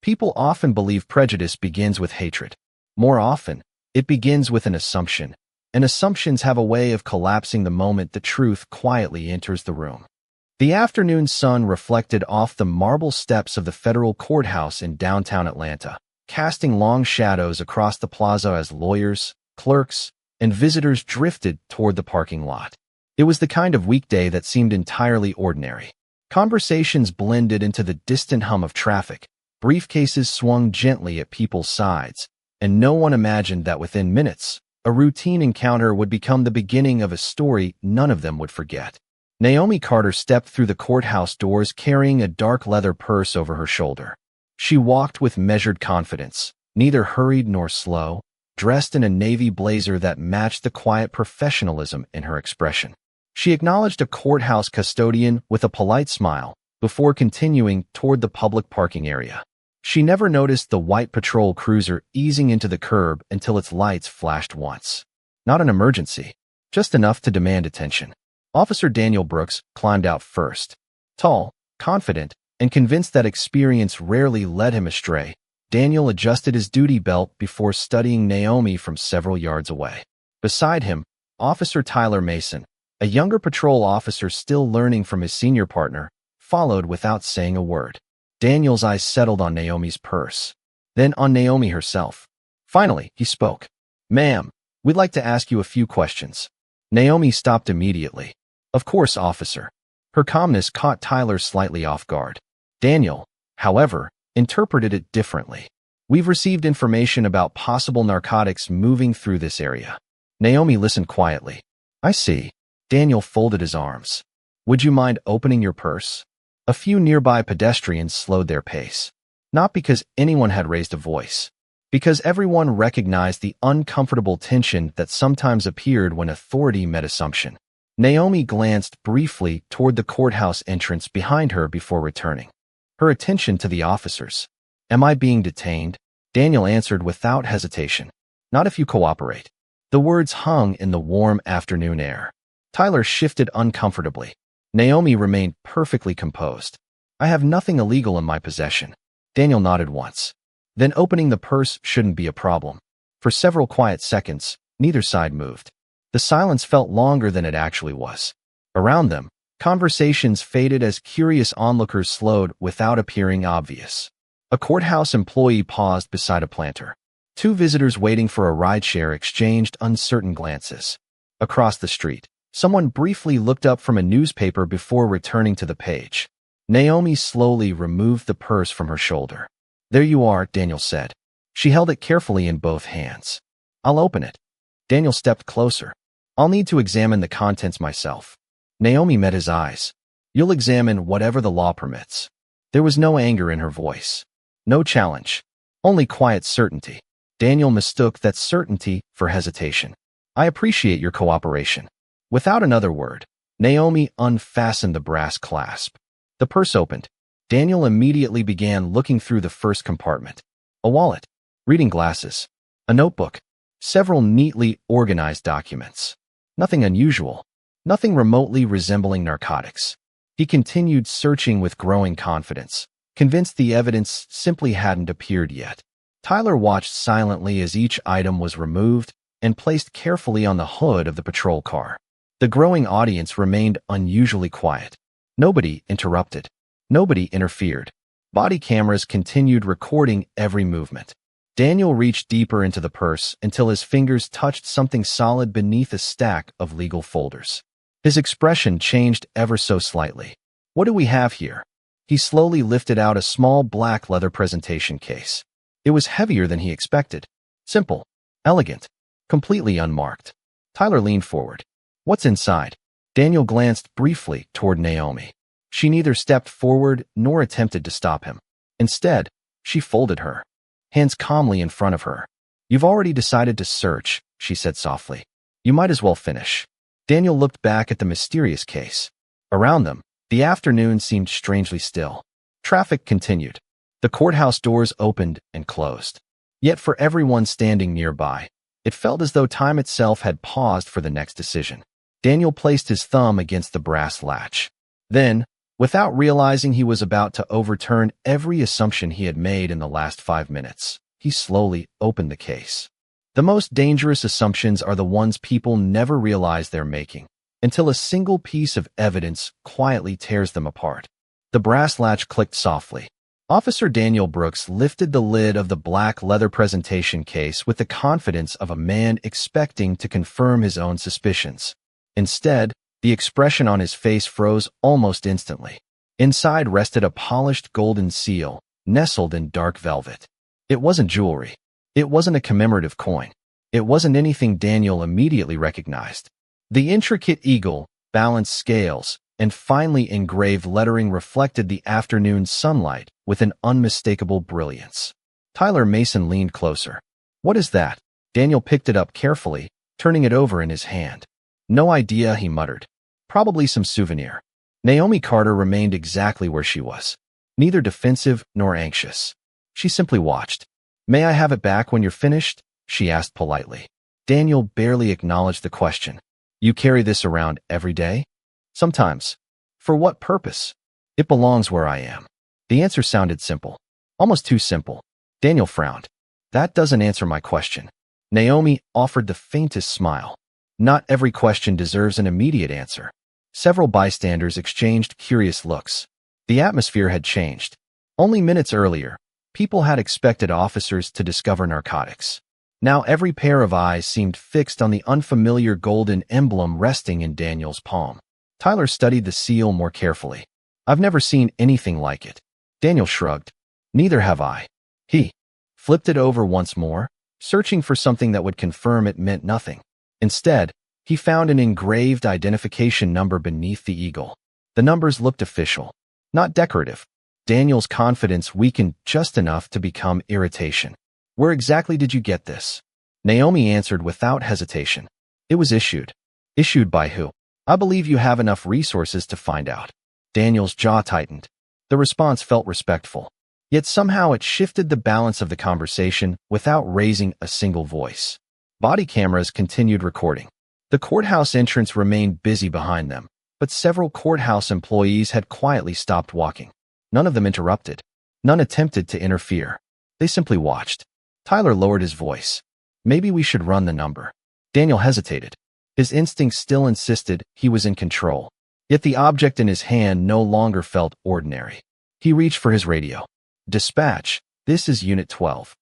People often believe prejudice begins with hatred. More often, it begins with an assumption, and assumptions have a way of collapsing the moment the truth quietly enters the room. The afternoon sun reflected off the marble steps of the federal courthouse in downtown Atlanta, casting long shadows across the plaza as lawyers, clerks, and visitors drifted toward the parking lot. It was the kind of weekday that seemed entirely ordinary. Conversations blended into the distant hum of traffic, briefcases swung gently at people's sides, and no one imagined that within minutes, a routine encounter would become the beginning of a story none of them would forget. Naomi Carter stepped through the courthouse doors carrying a dark leather purse over her shoulder. She walked with measured confidence, neither hurried nor slow, dressed in a navy blazer that matched the quiet professionalism in her expression. She acknowledged a courthouse custodian with a polite smile before continuing toward the public parking area. She never noticed the white patrol cruiser easing into the curb until its lights flashed once. Not an emergency, just enough to demand attention. Officer Daniel Brooks climbed out first. Tall, confident, and convinced that experience rarely led him astray, Daniel adjusted his duty belt before studying Naomi from several yards away. Beside him, Officer Tyler Mason, a younger patrol officer still learning from his senior partner, followed without saying a word. Daniel's eyes settled on Naomi's purse, then on Naomi herself. Finally, he spoke. "Ma'am, we'd like to ask you a few questions." Naomi stopped immediately. "Of course, officer." Her calmness caught Tyler slightly off guard. Daniel, however, interpreted it differently. "We've received information about possible narcotics moving through this area." Naomi listened quietly. "I see." Daniel folded his arms. "Would you mind opening your purse?" A few nearby pedestrians slowed their pace. Not because anyone had raised a voice, because everyone recognized the uncomfortable tension that sometimes appeared when authority met assumption. Naomi glanced briefly toward the courthouse entrance behind her before returning her attention to the officers. "Am I being detained?" Daniel answered without hesitation. "Not if you cooperate." The words hung in the warm afternoon air. Tyler shifted uncomfortably. Naomi remained perfectly composed. "I have nothing illegal in my possession." Daniel nodded once. Then opening the purse shouldn't be a problem. For several quiet seconds, neither side moved. The silence felt longer than it actually was. Around them, conversations faded as curious onlookers slowed without appearing obvious. A courthouse employee paused beside a planter. Two visitors waiting for a rideshare exchanged uncertain glances. Across the street, someone briefly looked up from a newspaper before returning to the page. Naomi slowly removed the purse from her shoulder. "There you are," Daniel said. She held it carefully in both hands. "I'll open it." Daniel stepped closer. "I'll need to examine the contents myself." Naomi met his eyes. "You'll examine whatever the law permits." There was no anger in her voice. No challenge. Only quiet certainty. Daniel mistook that certainty for hesitation. "I appreciate your cooperation." Without another word, Naomi unfastened the brass clasp. The purse opened. Daniel immediately began looking through the first compartment. A wallet, reading glasses, a notebook, several neatly organized documents. Nothing unusual, nothing remotely resembling narcotics. He continued searching with growing confidence, convinced the evidence simply hadn't appeared yet. Tyler watched silently as each item was removed and placed carefully on the hood of the patrol car. The growing audience remained unusually quiet. Nobody interrupted. Nobody interfered. Body cameras continued recording every movement. Daniel reached deeper into the purse until his fingers touched something solid beneath a stack of legal folders. His expression changed ever so slightly. "What do we have here?" He slowly lifted out a small black leather presentation case. It was heavier than he expected. Simple, elegant, completely unmarked. Tyler leaned forward. "What's inside?" Daniel glanced briefly toward Naomi. She neither stepped forward nor attempted to stop him. Instead, she folded her hands calmly in front of her. "You've already decided to search," she said softly. "You might as well finish." Daniel looked back at the mysterious case. Around them, the afternoon seemed strangely still. Traffic continued. The courthouse doors opened and closed. Yet for everyone standing nearby, it felt as though time itself had paused for the next decision. Daniel placed his thumb against the brass latch. Then, Without realizing he was about to overturn every assumption he had made in the last 5 minutes, he slowly opened the case. The most dangerous assumptions are the ones people never realize they're making, until a single piece of evidence quietly tears them apart. The brass latch clicked softly. Officer Daniel Brooks lifted the lid of the black leather presentation case with the confidence of a man expecting to confirm his own suspicions. Instead, the expression on his face froze almost instantly. Inside rested a polished golden seal, nestled in dark velvet. It wasn't jewelry. It wasn't a commemorative coin. It wasn't anything Daniel immediately recognized. The intricate eagle, balanced scales, and finely engraved lettering reflected the afternoon sunlight with an unmistakable brilliance. Tyler Mason leaned closer. "What is that?" Daniel picked it up carefully, turning it over in his hand. "No idea," he muttered. "Probably some souvenir." Naomi Carter remained exactly where she was, neither defensive nor anxious. She simply watched. "May I have it back when you're finished?" she asked politely. Daniel barely acknowledged the question. "You carry this around every day?" "Sometimes." "For what purpose?" "It belongs where I am." The answer sounded simple, almost too simple. Daniel frowned. "That doesn't answer my question." Naomi offered the faintest smile. "Not every question deserves an immediate answer." Several bystanders exchanged curious looks. The atmosphere had changed. Only minutes earlier, people had expected officers to discover narcotics. Now every pair of eyes seemed fixed on the unfamiliar golden emblem resting in Daniel's palm. Tyler studied the seal more carefully. "I've never seen anything like it." Daniel shrugged. "Neither have I." He flipped it over once more, searching for something that would confirm it meant nothing. Instead, he found an engraved identification number beneath the eagle. The numbers looked official, not decorative. Daniel's confidence weakened just enough to become irritation. "Where exactly did you get this?" Naomi answered without hesitation. "It was issued." "Issued by who?" "I believe you have enough resources to find out." Daniel's jaw tightened. The response felt respectful. Yet somehow it shifted the balance of the conversation without raising a single voice. Body cameras continued recording. The courthouse entrance remained busy behind them, but several courthouse employees had quietly stopped walking. None of them interrupted. None attempted to interfere. They simply watched. Tyler lowered his voice. "Maybe we should run the number." Daniel hesitated. His instincts still insisted he was in control. Yet the object in his hand no longer felt ordinary. He reached for his radio. "Dispatch, this is Unit 12.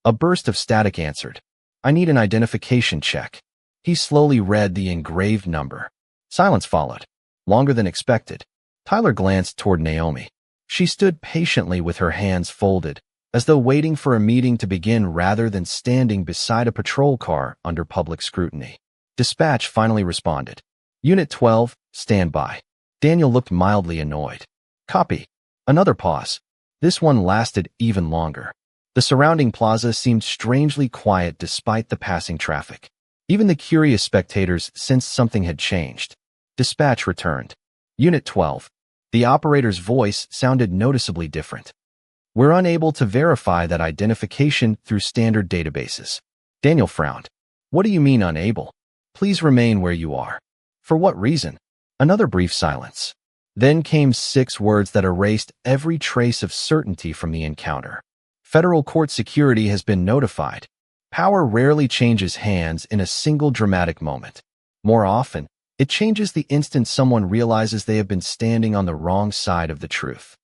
A burst of static answered. "I need an identification check." He slowly read the engraved number. Silence followed, longer than expected. Tyler glanced toward Naomi. She stood patiently with her hands folded, as though waiting for a meeting to begin rather than standing beside a patrol car under public scrutiny. Dispatch finally responded. "Unit 12, stand by." Daniel looked mildly annoyed. "Copy." Another pause. This one lasted even longer. The surrounding plaza seemed strangely quiet despite the passing traffic. Even the curious spectators sensed something had changed. Dispatch returned. "Unit 12. The operator's voice sounded noticeably different. "We're unable to verify that identification through standard databases." Daniel frowned. "What do you mean unable? Please remain where you are." "For what reason?" Another brief silence. Then came 6 words that erased every trace of certainty from the encounter. "Federal court security has been notified." Power rarely changes hands in a single dramatic moment. More often, it changes the instant someone realizes they have been standing on the wrong side of the truth.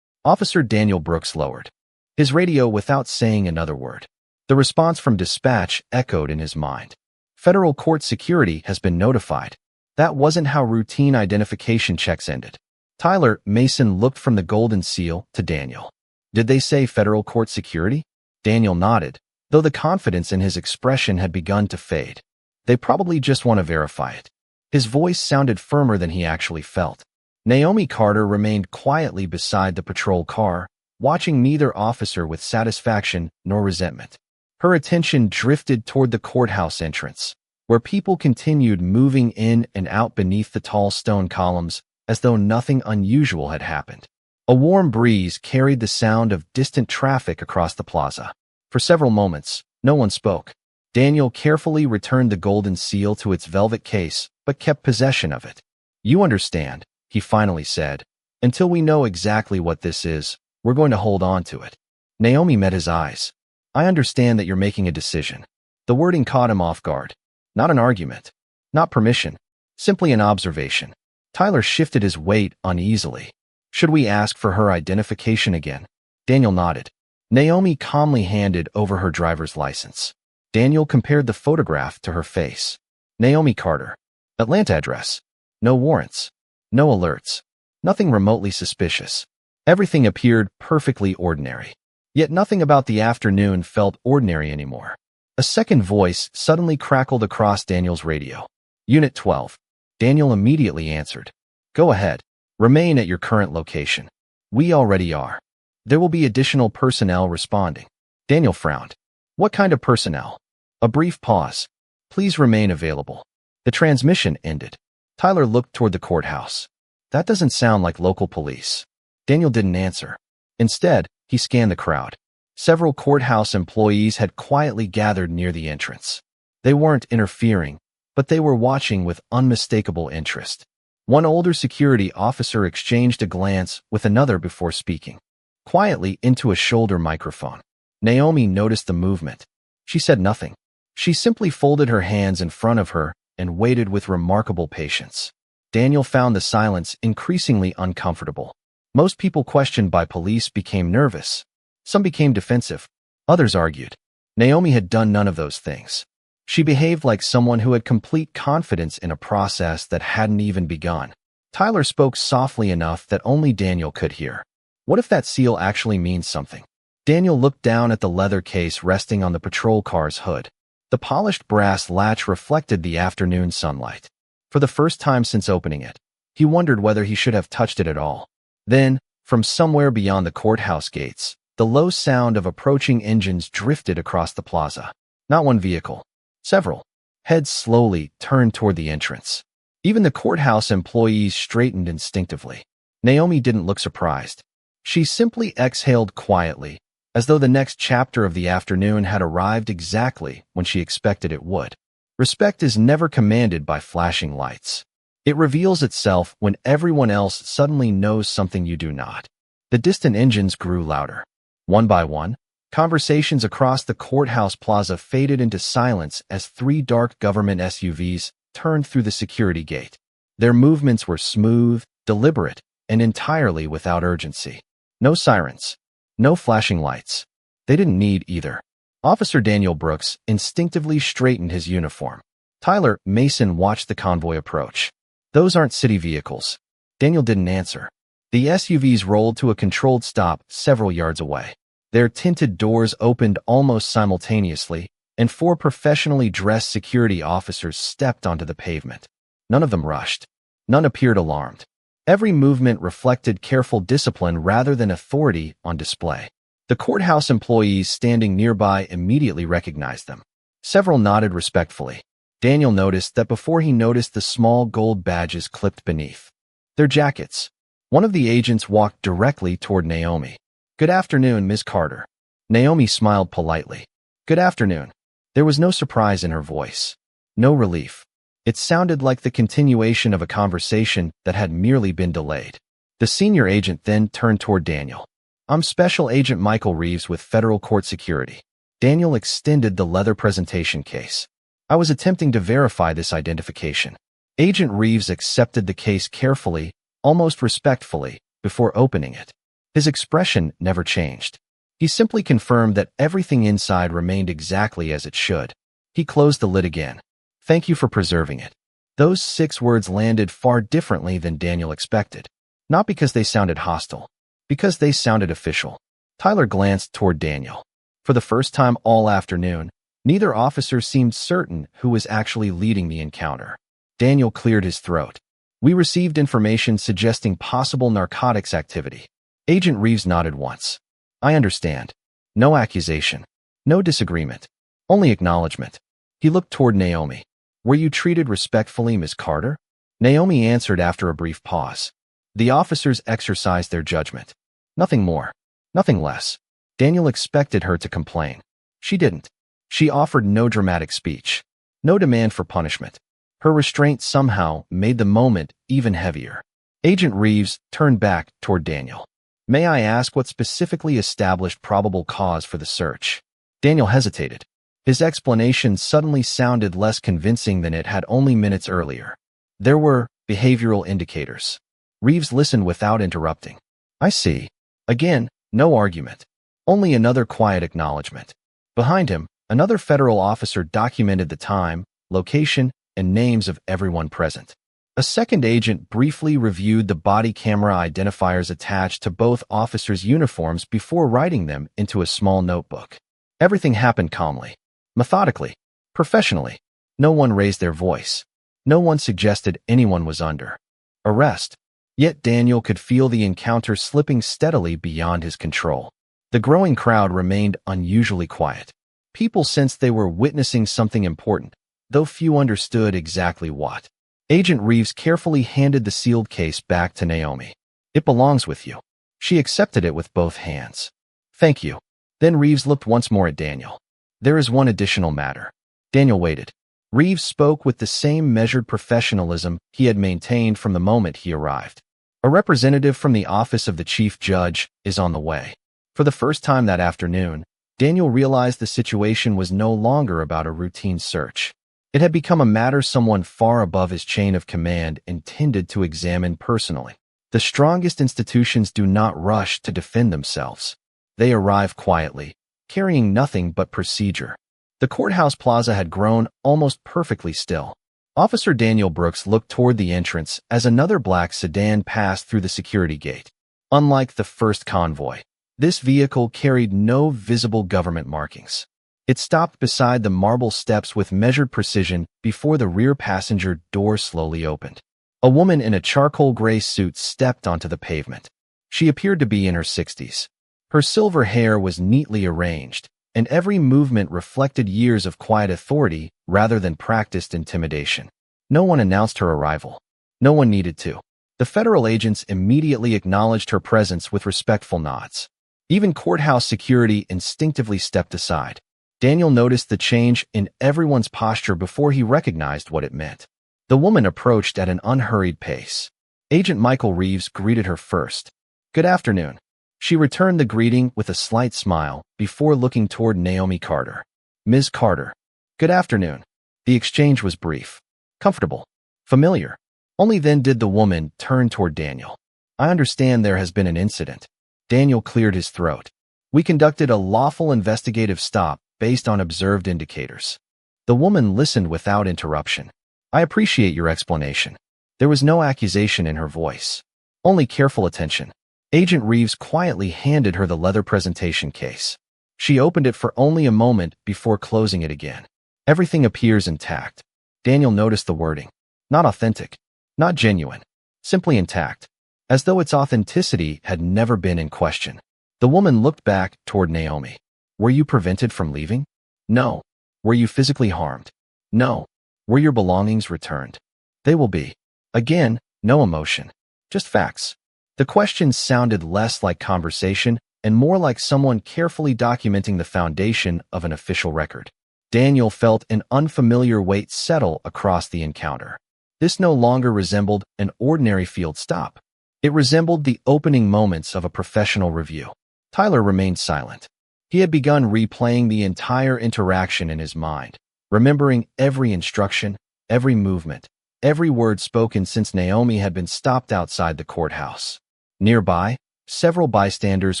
Officer Daniel Brooks lowered his radio without saying another word. The response from dispatch echoed in his mind. Federal court security has been notified. That wasn't how routine identification checks ended. Tyler Mason looked from the golden seal to Daniel. "Did they say federal court security?" Daniel nodded, though the confidence in his expression had begun to fade. "They probably just want to verify it." His voice sounded firmer than he actually felt. Naomi Carter remained quietly beside the patrol car, watching neither officer with satisfaction nor resentment. Her attention drifted toward the courthouse entrance, where people continued moving in and out beneath the tall stone columns as though nothing unusual had happened. A warm breeze carried the sound of distant traffic across the plaza. For several moments, no one spoke. Daniel carefully returned the golden seal to its velvet case, but kept possession of it. "You understand," he finally said, Until we know exactly what this is, we're going to hold on to it. Naomi met his eyes. I understand that you're making a decision. The wording caught him off guard. Not an argument. Not permission. Simply an observation. Tyler shifted his weight uneasily. Should we ask for her identification again? Daniel nodded. Naomi calmly handed over her driver's license. Daniel compared the photograph to her face. Naomi Carter. Atlanta address. No warrants. No alerts. Nothing remotely suspicious. Everything appeared perfectly ordinary. Yet nothing about the afternoon felt ordinary anymore. A second voice suddenly crackled across Daniel's radio. Unit 12. Daniel immediately answered. Go ahead. Remain at your current location. We already are. There will be additional personnel responding. Daniel frowned. What kind of personnel? A brief pause. Please remain available. The transmission ended. Tyler looked toward the courthouse. That doesn't sound like local police. Daniel didn't answer. Instead, he scanned the crowd. Several courthouse employees had quietly gathered near the entrance. They weren't interfering, but they were watching with unmistakable interest. One older security officer exchanged a glance with another before speaking. Quietly into a shoulder microphone. Naomi noticed the movement. She said nothing. She simply folded her hands in front of her and waited with remarkable patience. Daniel found the silence increasingly uncomfortable. Most people questioned by police became nervous. Some became defensive. Others argued. Naomi had done none of those things. She behaved like someone who had complete confidence in a process that hadn't even begun. Tyler spoke softly enough that only Daniel could hear. What if that seal actually means something? Daniel looked down at the leather case resting on the patrol car's hood. The polished brass latch reflected the afternoon sunlight. For the first time since opening it, he wondered whether he should have touched it at all. Then, from somewhere beyond the courthouse gates, the low sound of approaching engines drifted across the plaza. Not one vehicle. Several. Heads slowly turned toward the entrance. Even the courthouse employees straightened instinctively. Naomi didn't look surprised. She simply exhaled quietly, as though the next chapter of the afternoon had arrived exactly when she expected it would. Respect is never commanded by flashing lights. It reveals itself when everyone else suddenly knows something you do not. The distant engines grew louder. One by one, conversations across the courthouse plaza faded into silence as three dark government SUVs turned through the security gate. Their movements were smooth, deliberate, and entirely without urgency. No sirens. No flashing lights. They didn't need either. Officer Daniel Brooks instinctively straightened his uniform. Tyler Mason watched the convoy approach. Those aren't city vehicles. Daniel didn't answer. The SUVs rolled to a controlled stop several yards away. Their tinted doors opened almost simultaneously, and four professionally dressed security officers stepped onto the pavement. None of them rushed. None appeared alarmed. Every movement reflected careful discipline rather than authority on display. The courthouse employees standing nearby immediately recognized them. Several nodded respectfully. Daniel noticed that before he noticed the small gold badges clipped beneath their jackets. One of the agents walked directly toward Naomi. Good afternoon, Ms. Carter. Naomi smiled politely. Good afternoon. There was no surprise in her voice. No relief. It sounded like the continuation of a conversation that had merely been delayed. The senior agent then turned toward Daniel. I'm Special Agent Michael Reeves with Federal Court Security. Daniel extended the leather presentation case. I was attempting to verify this identification. Agent Reeves accepted the case carefully, almost respectfully, before opening it. His expression never changed. He simply confirmed that everything inside remained exactly as it should. He closed the lid again. Thank you for preserving it. Those 6 words landed far differently than Daniel expected. Not because they sounded hostile, because they sounded official. Tyler glanced toward Daniel. For the first time all afternoon, neither officer seemed certain who was actually leading the encounter. Daniel cleared his throat. We received information suggesting possible narcotics activity. Agent Reeves nodded once. I understand. No accusation. No disagreement. Only acknowledgement. He looked toward Naomi. Were you treated respectfully, Ms. Carter? Naomi answered after a brief pause. The officers exercised their judgment. Nothing more. Nothing less. Daniel expected her to complain. She didn't. She offered no dramatic speech. No demand for punishment. Her restraint somehow made the moment even heavier. Agent Reeves turned back toward Daniel. May I ask what specifically established probable cause for the search? Daniel hesitated. His explanation suddenly sounded less convincing than it had only minutes earlier. There were behavioral indicators. Reeves listened without interrupting. I see. Again, no argument. Only another quiet acknowledgement. Behind him, another federal officer documented the time, location, and names of everyone present. A second agent briefly reviewed the body camera identifiers attached to both officers' uniforms before writing them into a small notebook. Everything happened calmly, methodically, professionally. No one raised their voice. No one suggested anyone was under arrest. Yet Daniel could feel the encounter slipping steadily beyond his control. The growing crowd remained unusually quiet. People sensed they were witnessing something important, though few understood exactly what. Agent Reeves carefully handed the sealed case back to Naomi. It belongs with you. She accepted it with both hands. Thank you. Then Reeves looked once more at Daniel. There is one additional matter. Daniel waited. Reeves spoke with the same measured professionalism he had maintained from the moment he arrived. A representative from the office of the chief judge is on the way. For the first time that afternoon, Daniel realized the situation was no longer about a routine search. It had become a matter someone far above his chain of command intended to examine personally. The strongest institutions do not rush to defend themselves. They arrive quietly, carrying nothing but procedure. The courthouse plaza had grown almost perfectly still. Officer Daniel Brooks looked toward the entrance as another black sedan passed through the security gate. Unlike the first convoy, this vehicle carried no visible government markings. It stopped beside the marble steps with measured precision before the rear passenger door slowly opened. A woman in a charcoal gray suit stepped onto the pavement. She appeared to be in her 60s. Her silver hair was neatly arranged, and every movement reflected years of quiet authority rather than practiced intimidation. No one announced her arrival. No one needed to. The federal agents immediately acknowledged her presence with respectful nods. Even courthouse security instinctively stepped aside. Daniel noticed the change in everyone's posture before he recognized what it meant. The woman approached at an unhurried pace. Agent Michael Reeves greeted her first. Good afternoon. She returned the greeting with a slight smile before looking toward Naomi Carter. Ms. Carter. Good afternoon. The exchange was brief, comfortable, familiar. Only then did the woman turn toward Daniel. I understand there has been an incident. Daniel cleared his throat. We conducted a lawful investigative stop based on observed indicators. The woman listened without interruption. I appreciate your explanation. There was no accusation in her voice, only careful attention. Agent Reeves quietly handed her the leather presentation case. She opened it for only a moment before closing it again. Everything appears intact. Daniel noticed the wording. Not authentic, not genuine, simply intact, as though its authenticity had never been in question. The woman looked back toward Naomi. Were you prevented from leaving? No. Were you physically harmed? No. Were your belongings returned? They will be. Again, no emotion, just facts. The questions sounded less like conversation and more like someone carefully documenting the foundation of an official record. Daniel felt an unfamiliar weight settle across the encounter. This no longer resembled an ordinary field stop. It resembled the opening moments of a professional review. Tyler remained silent. He had begun replaying the entire interaction in his mind, remembering every instruction, every movement, every word spoken since Naomi had been stopped outside the courthouse. Nearby, several bystanders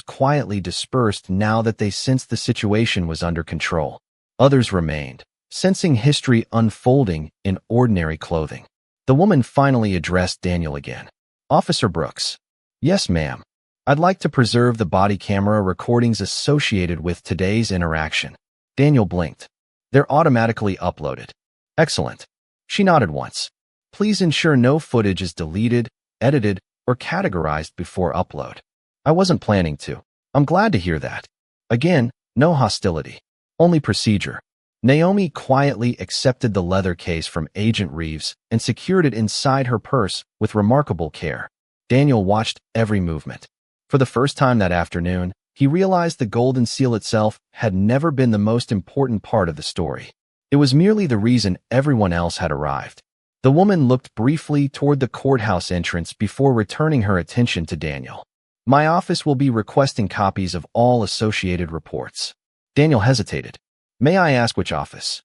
quietly dispersed now that they sensed the situation was under control. Others remained, sensing history unfolding in ordinary clothing. The woman finally addressed Daniel again. Officer Brooks. Yes, ma'am. I'd like to preserve the body camera recordings associated with today's interaction. Daniel blinked. They're automatically uploaded. Excellent. She nodded once. Please ensure no footage is deleted, edited, or categorized before upload. I wasn't planning to. I'm glad to hear that. Again, no hostility. Only procedure. Naomi quietly accepted the leather case from Agent Reeves and secured it inside her purse with remarkable care. Daniel watched every movement. For the first time that afternoon, he realized the golden seal itself had never been the most important part of the story. It was merely the reason everyone else had arrived. The woman looked briefly toward the courthouse entrance before returning her attention to Daniel. My office will be requesting copies of all associated reports. Daniel hesitated. May I ask which office?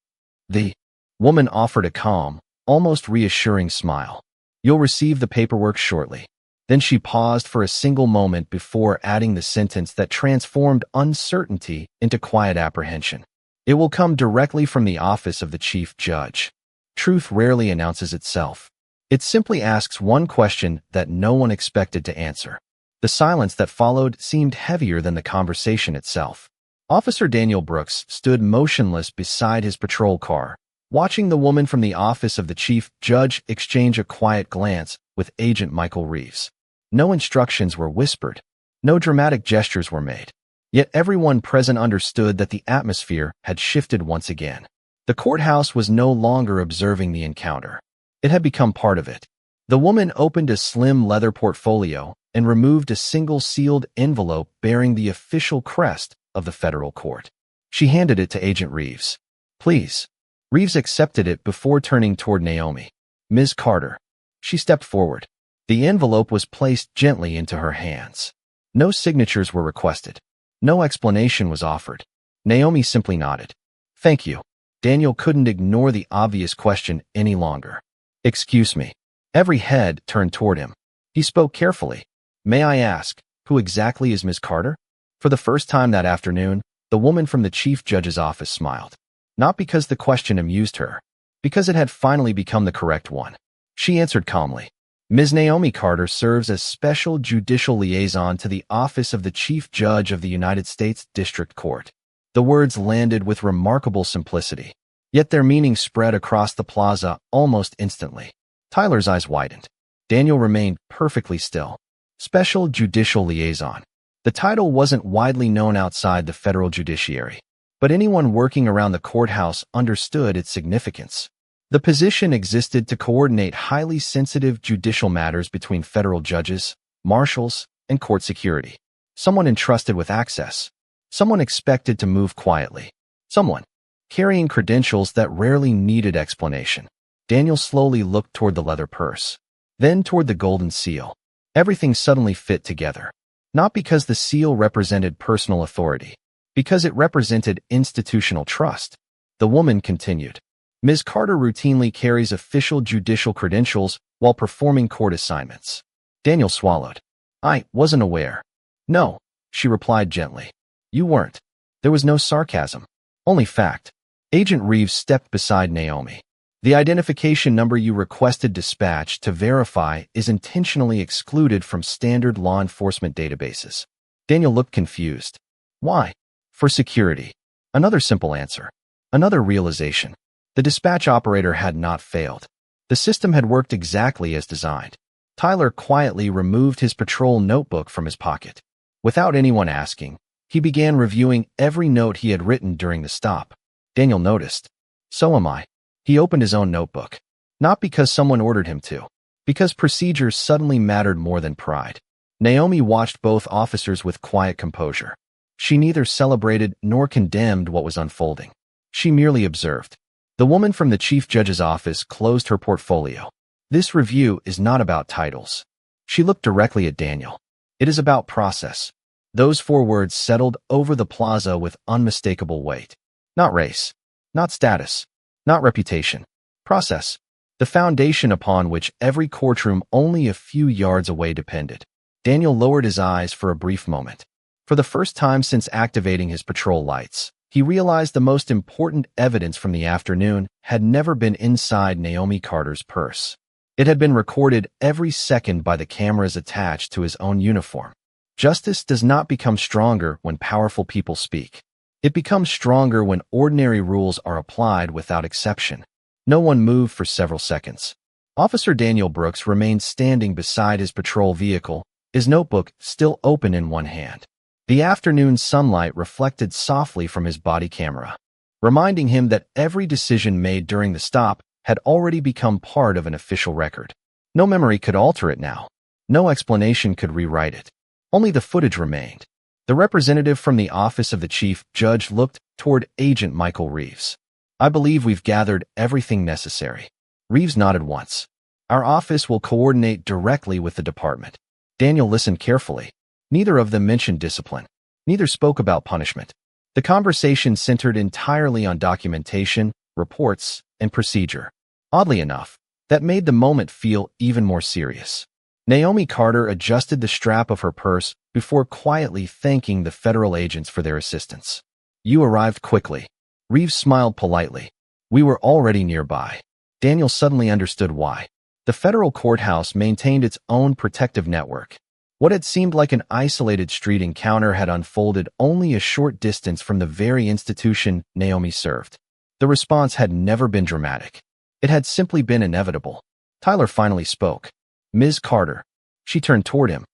The woman offered a calm, almost reassuring smile. You'll receive the paperwork shortly. Then she paused for a single moment before adding the sentence that transformed uncertainty into quiet apprehension. It will come directly from the office of the chief judge. Truth rarely announces itself. It simply asks one question that no one expected to answer. The silence that followed seemed heavier than the conversation itself. Officer Daniel Brooks stood motionless beside his patrol car, watching the woman from the office of the chief judge exchange a quiet glance with Agent Michael Reeves. No instructions were whispered. No dramatic gestures were made. Yet everyone present understood that the atmosphere had shifted once again. The courthouse was no longer observing the encounter. It had become part of it. The woman opened a slim leather portfolio and removed a single sealed envelope bearing the official crest of the federal court. She handed it to Agent Reeves. Please. Reeves accepted it before turning toward Naomi. Ms. Carter. She stepped forward. The envelope was placed gently into her hands. No signatures were requested. No explanation was offered. Naomi simply nodded. Thank you. Daniel couldn't ignore the obvious question any longer. Excuse me. Every head turned toward him. He spoke carefully. May I ask, who exactly is Ms. Carter? For the first time that afternoon, the woman from the chief judge's office smiled. Not because the question amused her, because it had finally become the correct one. She answered calmly. Ms. Naomi Carter serves as special judicial liaison to the office of the Chief Judge of the United States District Court. The words landed with remarkable simplicity, yet their meaning spread across the plaza almost instantly. Tyler's eyes widened. Daniel remained perfectly still. Special Judicial Liaison. The title wasn't widely known outside the federal judiciary, but anyone working around the courthouse understood its significance. The position existed to coordinate highly sensitive judicial matters between federal judges, marshals, and court security. Someone entrusted with access. Someone expected to move quietly. Someone carrying credentials that rarely needed explanation. Daniel slowly looked toward the leather purse, then toward the golden seal. Everything suddenly fit together. Not because the seal represented personal authority, because it represented institutional trust. The woman continued. Ms. Carter routinely carries official judicial credentials while performing court assignments. Daniel swallowed. I wasn't aware. No, she replied gently. You weren't. There was no sarcasm, only fact. Agent Reeves stepped beside Naomi. The identification number you requested dispatch to verify is intentionally excluded from standard law enforcement databases. Daniel looked confused. Why? For security. Another simple answer. Another realization. The dispatch operator had not failed. The system had worked exactly as designed. Tyler quietly removed his patrol notebook from his pocket. Without anyone asking, he began reviewing every note he had written during the stop. Daniel noticed. So am I. He opened his own notebook. Not because someone ordered him to, because procedures suddenly mattered more than pride. Naomi watched both officers with quiet composure. She neither celebrated nor condemned what was unfolding. She merely observed. The woman from the chief judge's office closed her portfolio. This review is not about titles. She looked directly at Daniel. It is about process. Those 4 words settled over the plaza with unmistakable weight. Not race. Not status. Not reputation. Process. The foundation upon which every courtroom only a few yards away depended. Daniel lowered his eyes for a brief moment. For the first time since activating his patrol lights, he realized the most important evidence from the afternoon had never been inside Naomi Carter's purse. It had been recorded every second by the cameras attached to his own uniform. Justice does not become stronger when powerful people speak. It becomes stronger when ordinary rules are applied without exception. No one moved for several seconds. Officer Daniel Brooks remained standing beside his patrol vehicle, his notebook still open in one hand. The afternoon sunlight reflected softly from his body camera, reminding him that every decision made during the stop had already become part of an official record. No memory could alter it now. No explanation could rewrite it. Only the footage remained. The representative from the office of the chief judge looked toward Agent Michael Reeves. I believe we've gathered everything necessary. Reeves nodded once. Our office will coordinate directly with the department. Daniel listened carefully. Neither of them mentioned discipline. Neither spoke about punishment. The conversation centered entirely on documentation, reports, and procedure. Oddly enough, that made the moment feel even more serious. Naomi Carter adjusted the strap of her purse before quietly thanking the federal agents for their assistance. You arrived quickly. Reeves smiled politely. We were already nearby. Daniel suddenly understood why. The federal courthouse maintained its own protective network. What had seemed like an isolated street encounter had unfolded only a short distance from the very institution Naomi served. The response had never been dramatic. It had simply been inevitable. Tyler finally spoke. Ms. Carter. She turned toward him.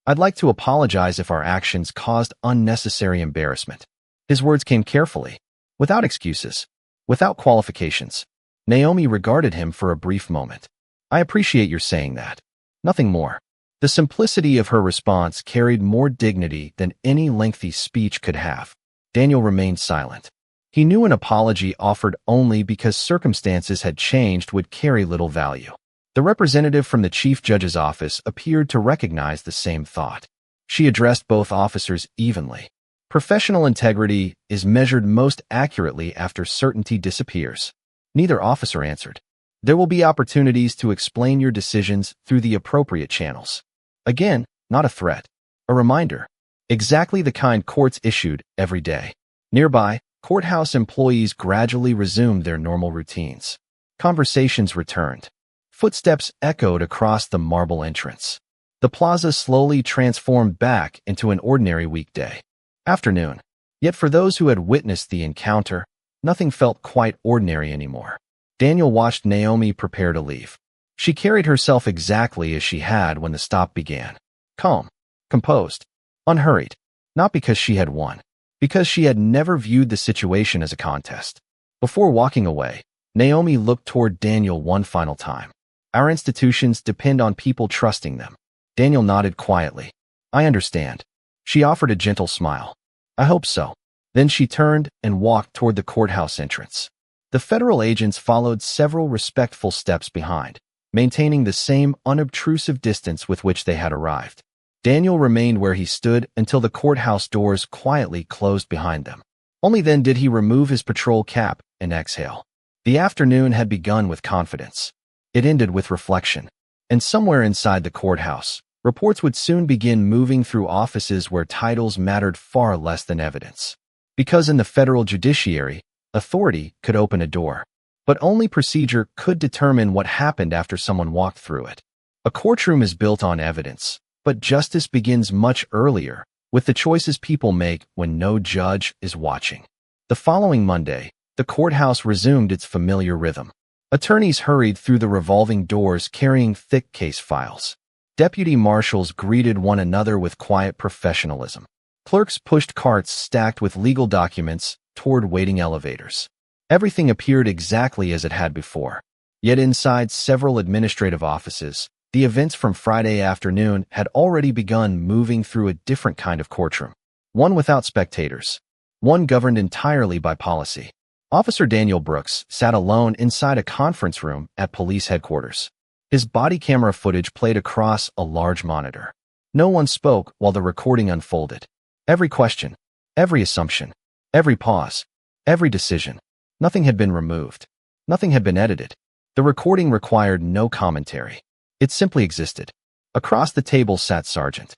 I'd like to apologize if our actions caused unnecessary embarrassment. His words came carefully, without excuses, without qualifications. Naomi regarded him for a brief moment. I appreciate your saying that. Nothing more. The simplicity of her response carried more dignity than any lengthy speech could have. Daniel remained silent. He knew an apology offered only because circumstances had changed would carry little value. The representative from the chief judge's office appeared to recognize the same thought. She addressed both officers evenly. Professional integrity is measured most accurately after certainty disappears. Neither officer answered. There will be opportunities to explain your decisions through the appropriate channels. Again, not a threat. A reminder. Exactly the kind courts issued every day. Nearby, courthouse employees gradually resumed their normal routines. Conversations returned. Footsteps echoed across the marble entrance. The plaza slowly transformed back into an ordinary weekday. Afternoon. Yet for those who had witnessed the encounter, nothing felt quite ordinary anymore. Daniel watched Naomi prepare to leave. She carried herself exactly as she had when the stop began. Calm, composed, unhurried. Not because she had won, because she had never viewed the situation as a contest. Before walking away, Naomi looked toward Daniel one final time. Our institutions depend on people trusting them. Daniel nodded quietly. I understand. She offered a gentle smile. I hope so. Then she turned and walked toward the courthouse entrance. The federal agents followed several respectful steps behind, maintaining the same unobtrusive distance with which they had arrived. Daniel remained where he stood until the courthouse doors quietly closed behind them. Only then did he remove his patrol cap and exhale. The afternoon had begun with confidence. It ended with reflection. And somewhere inside the courthouse, reports would soon begin moving through offices where titles mattered far less than evidence. Because in the federal judiciary, authority could open a door, but only procedure could determine what happened after someone walked through it. A courtroom is built on evidence, but justice begins much earlier, with the choices people make when no judge is watching. The following Monday, the courthouse resumed its familiar rhythm. Attorneys hurried through the revolving doors carrying thick case files. Deputy marshals greeted one another with quiet professionalism. Clerks pushed carts stacked with legal documents toward waiting elevators. Everything appeared exactly as it had before. Yet inside several administrative offices, the events from Friday afternoon had already begun moving through a different kind of courtroom. One without spectators. One governed entirely by policy. Officer Daniel Brooks sat alone inside a conference room at police headquarters. His body camera footage played across a large monitor. No one spoke while the recording unfolded. Every question, every assumption, every pause, every decision. Nothing had been removed. Nothing had been edited. The recording required no commentary. It simply existed. Across the table sat Sergeant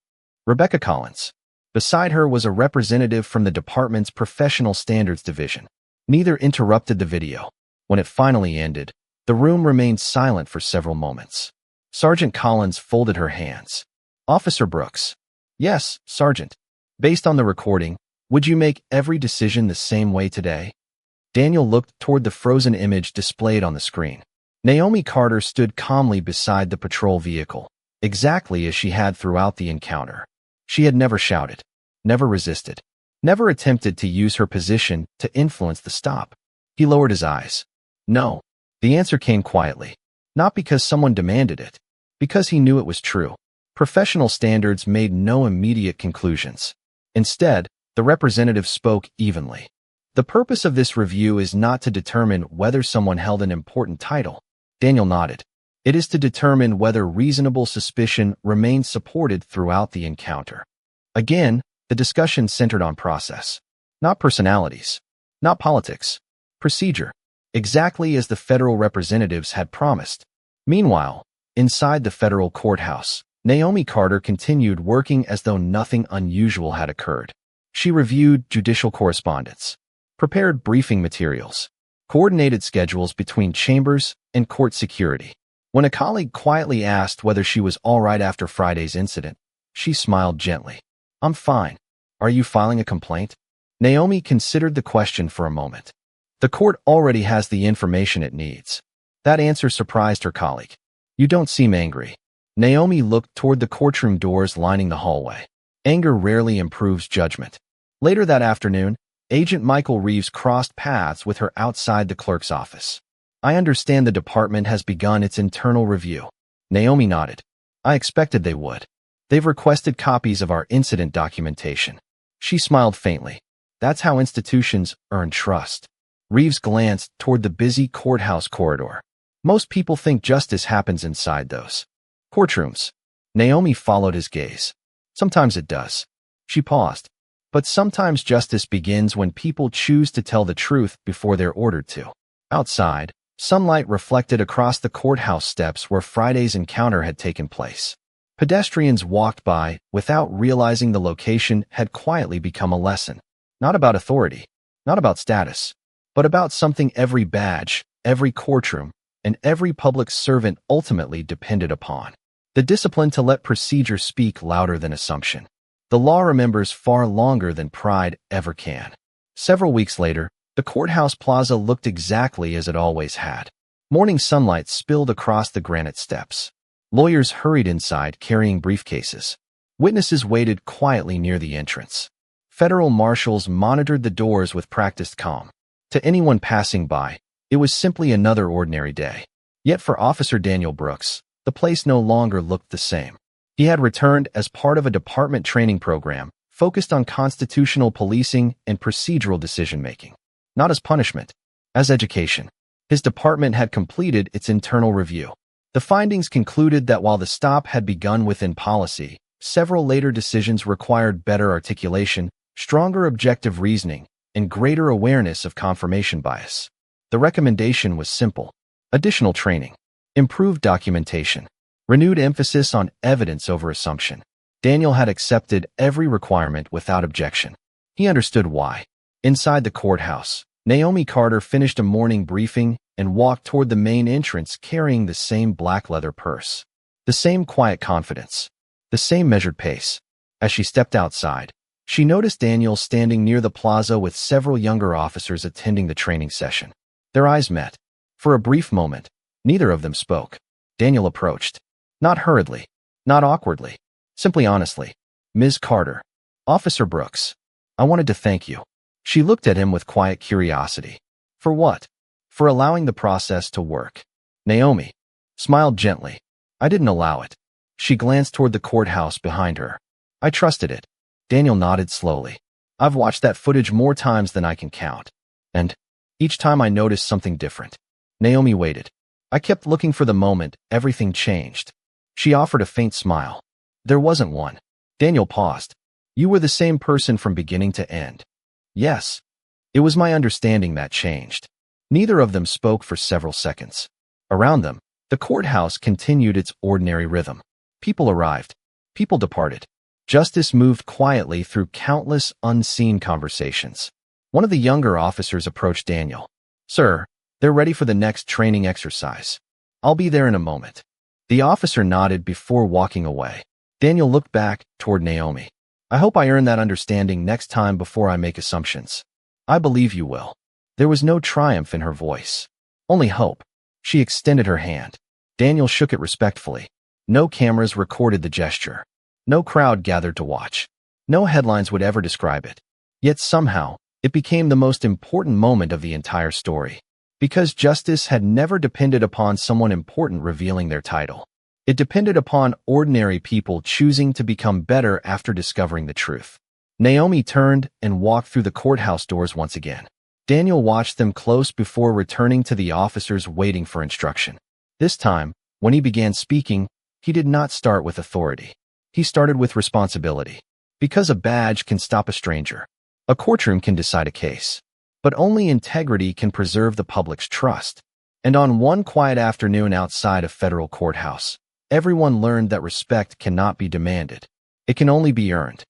Rebecca Collins. Beside her was a representative from the department's Professional Standards Division. Neither interrupted the video. When it finally ended, the room remained silent for several moments. Sergeant Collins folded her hands. Officer Brooks. Yes, Sergeant. Based on the recording, would you make every decision the same way today? Daniel looked toward the frozen image displayed on the screen. Naomi Carter stood calmly beside the patrol vehicle, exactly as she had throughout the encounter. She had never shouted, never resisted, never attempted to use her position to influence the stop. He lowered his eyes. No. The answer came quietly. Not because someone demanded it, because he knew it was true. Professional standards made no immediate conclusions. Instead, the representative spoke evenly. The purpose of this review is not to determine whether someone held an important title. Daniel nodded. It is to determine whether reasonable suspicion remains supported throughout the encounter. Again, the discussion centered on process, not personalities, not politics, procedure, exactly as the federal representatives had promised. Meanwhile, inside the federal courthouse, Naomi Carter continued working as though nothing unusual had occurred. She reviewed judicial correspondence, prepared briefing materials, coordinated schedules between chambers and court security. When a colleague quietly asked whether she was all right after Friday's incident, she smiled gently. "I'm fine. Are you filing a complaint?" Naomi considered the question for a moment. The court already has the information it needs. That answer surprised her colleague. "You don't seem angry." Naomi looked toward the courtroom doors lining the hallway. Anger rarely improves judgment. Later that afternoon, Agent Michael Reeves crossed paths with her outside the clerk's office. "I understand the department has begun its internal review." Naomi nodded. "I expected they would. They've requested copies of our incident documentation." She smiled faintly. "That's how institutions earn trust." Reeves glanced toward the busy courthouse corridor. "Most people think justice happens inside those courtrooms." Naomi followed his gaze. "Sometimes it does." She paused. "But sometimes justice begins when people choose to tell the truth before they're ordered to." Outside, sunlight reflected across the courthouse steps where Friday's encounter had taken place. Pedestrians walked by without realizing the location had quietly become a lesson. Not about authority, not about status, but about something every badge, every courtroom, and every public servant ultimately depended upon. The discipline to let procedure speak louder than assumption. The law remembers far longer than pride ever can. Several weeks later, the courthouse plaza looked exactly as it always had. Morning sunlight spilled across the granite steps. Lawyers hurried inside carrying briefcases. Witnesses waited quietly near the entrance. Federal marshals monitored the doors with practiced calm. To anyone passing by, it was simply another ordinary day. Yet for Officer Daniel Brooks, the place no longer looked the same. He had returned as part of a department training program focused on constitutional policing and procedural decision-making. Not as punishment, as education. His department had completed its internal review. The findings concluded that while the stop had begun within policy, several later decisions required better articulation, stronger objective reasoning, and greater awareness of confirmation bias. The recommendation was simple: additional training, improved documentation, renewed emphasis on evidence over assumption. Daniel had accepted every requirement without objection. He understood why. Inside the courthouse, Naomi Carter finished a morning briefing and walked toward the main entrance carrying the same black leather purse. The same quiet confidence, the same measured pace. As she stepped outside, she noticed Daniel standing near the plaza with several younger officers attending the training session. Their eyes met. For a brief moment, neither of them spoke. Daniel approached. Not hurriedly, not awkwardly, simply honestly. "Ms. Carter, Officer Brooks, I wanted to thank you." She looked at him with quiet curiosity. "For what?" "For allowing the process to work." Naomi smiled gently. "I didn't allow it." She glanced toward the courthouse behind her. "I trusted it." Daniel nodded slowly. "I've watched that footage more times than I can count. And each time I noticed something different." Naomi waited. "I kept looking for the moment everything changed." She offered a faint smile. "There wasn't one." Daniel paused. "You were the same person from beginning to end." "Yes." It was my understanding that changed. Neither of them spoke for several seconds. Around them, the courthouse continued its ordinary rhythm. People arrived. People departed. Justice moved quietly through countless unseen conversations. One of the younger officers approached Daniel. "Sir, they're ready for the next training exercise. I'll be there in a moment." The officer nodded before walking away. Daniel looked back toward Naomi. "I hope I earn that understanding next time before I make assumptions." "I believe you will." There was no triumph in her voice, only hope. She extended her hand. Daniel shook it respectfully. No cameras recorded the gesture. No crowd gathered to watch. No headlines would ever describe it. Yet somehow, it became the most important moment of the entire story. Because justice had never depended upon someone important revealing their title. It depended upon ordinary people choosing to become better after discovering the truth. Naomi turned and walked through the courthouse doors once again. Daniel watched them close before returning to the officers waiting for instruction. This time, when he began speaking, he did not start with authority. He started with responsibility. Because a badge can stop a stranger, a courtroom can decide a case. But only integrity can preserve the public's trust. And on one quiet afternoon outside a federal courthouse, everyone learned that respect cannot be demanded. It can only be earned.